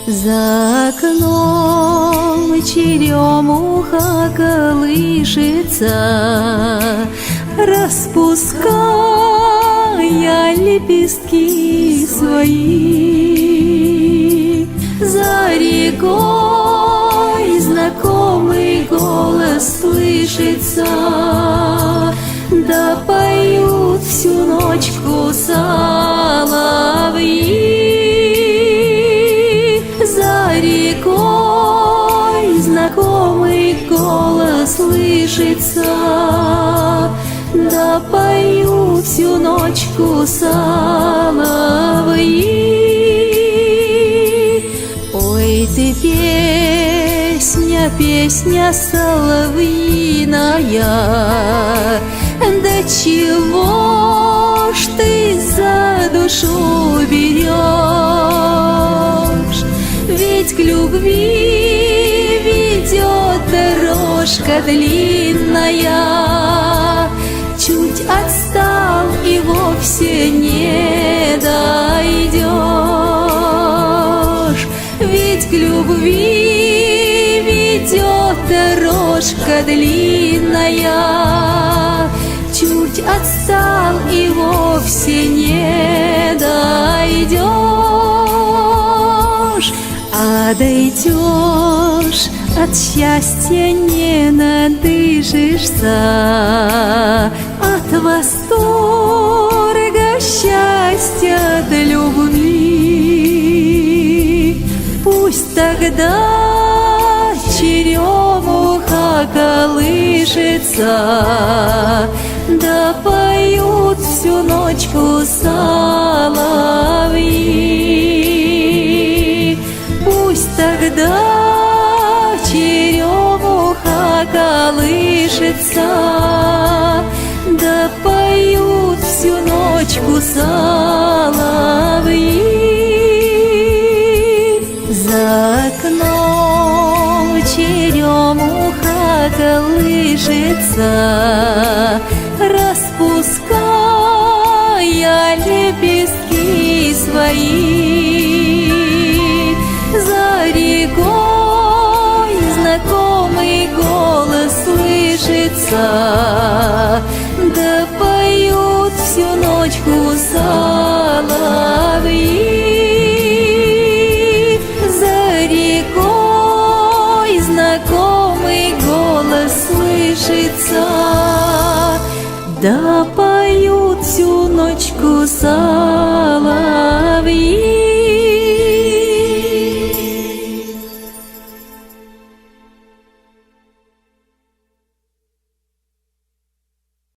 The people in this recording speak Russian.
За окном черемуха колышется, распуская лепестки свои. За рекой знакомый голос слышится, да поют всю ночку соловьи. За рекой знакомый голос слышится, да поют всю ночку соловьи. Ой ты, песня, песня соловьиная, да чего ж ты за душу берешь? Ведь к любви ведет дорожка длинная, чуть отстал и вовсе не дойдешь. Ведь к любви ведет дорожка длинная, чуть отстал и вовсе не дойдешь. А дойдешь, от счастья не надышишься, от восторга, счастья, от любви. Пусть тогда черемуха колышется, да поют всю ночку соловьи. Пусть тогда черемуха колышется, да поют всю ночку соловьи. За окном черемуха колышется, распуская лепестки свои. За рекой знакомый голос слышится, да поют всю ночку соловьи. За рекой знакомый голос слышится, да поют всю ночку соловьи.